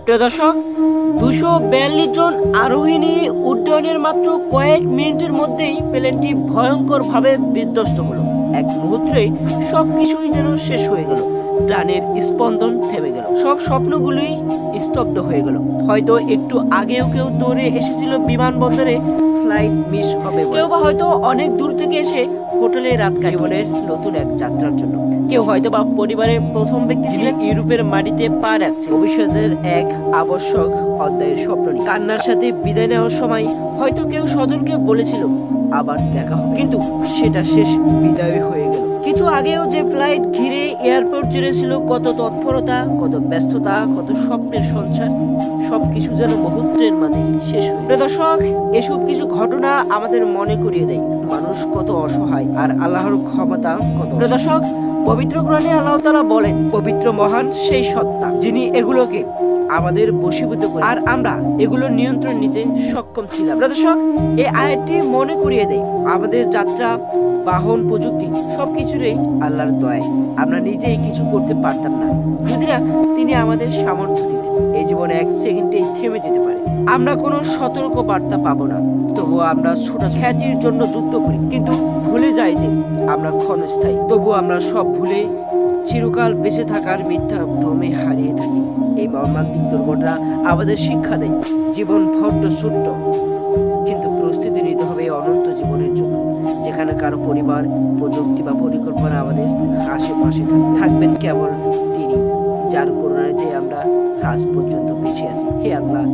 প্রিয় দর্শক, 242 জন আরোহী নিয়ে উড্ডয়নের মাত্র কয়েক মিনিটের মধ্যেই প্লেনটি ভয়ঙ্করভাবে বিধ্বস্ত হলো। এক মুহূর্তে সবকিছুই যেন শেষ হয়ে গেল। প্রাণের স্পন্দন থেমে গেল, সব স্বপ্নগুলোই স্তব্ধ হয়ে গেল। হয়তো একটু আগেও কেউ দৌড়ে এসেছিল বিমানবন্দরে ফ্লাইট মিস হবে, কেউ বা হয়তো অনেক দূর থেকে এসে হোটেলে রাত জীবনের নতুন এক যাত্রার জন্য, কেউ হয়তো বা পরিবারের প্রথম ব্যক্তি ছিলেন ইউরোপের মাটিতে পা রাখছে ভবিষ্যতের এক আবশ্যক অধ্যায়ের স্বপ্ন নিয়ে। কান্নার সাথে বিদায় নেওয়ার সময় হয়তো কেউ স্বজনকে বলেছিল আবার দেখা হবে, কিন্তু সেটা শেষ বিদায় হয়ে গেল। কিছু আগেও যে ফ্লাইট ঘিরে এয়ারপোর্ট জুড়েছিল কত তৎপরতা, কত ব্যস্ততা, কত স্বপ্নের সঞ্চার, সবকিছু যেন মুহূর্তের মাঝে শেষ হয়ে গেল। দর্শক, এসব কিছু ঘটনা আমাদের মনে করিয়ে দেয় মানুষ কত অসহায় আর আল্লাহর ক্ষমতা কত। দর্শক, পবিত্র কোরআনে আল্লাহ তাআলা বলেন, পবিত্র মহান সেই সত্তা যিনি এগুলোকে আমাদের বশীভূত করে আর আমরা এগুলো নিয়ন্ত্রণ নিতে সক্ষম ছিলাম। দর্শক, এই আয়াতটি মনে করিয়ে দেয় আমাদের যাত্রা, বাহন, প্রযুক্তি সবকিছুরই আল্লাহর দয়ায় আমরা নিজেই কিছু করতে পারতাম না যদি না তিনি আমাদের সামর্থ্য দিতেন। এই জীবনে এক সেকেন্ডেই থেমে যেতে পারে, আমরা কোনো সতর্ক বার্তা পাবো না, তবুও আমরা ছোট খ্যাতির জন্য যুদ্ধ করি, কিন্তু ভুলে যাই যে আমরা ক্ষণস্থায়ী। তবুও আমরা সব ভুলে চিরকাল বেঁচে থাকার মিথ্যা ভ্রমে হারিয়ে থাকি। এই মর্মান্তিক দুর্ঘটনা আমাদের শিক্ষা দেয় জীবন বড্ড ছোট্ট, কিন্তু প্রস্তুতি নিতে হবে অনন্ত জীবনের জন্য, যেখানে কারো পরিবার, প্রযুক্তি বা পরিকল্পনা আমাদের আশেপাশে থাকবেন কেবল তিনি, যার করুণাতে আমরা আজ পর্যন্ত বেঁচে আছি। হে আল্লাহ,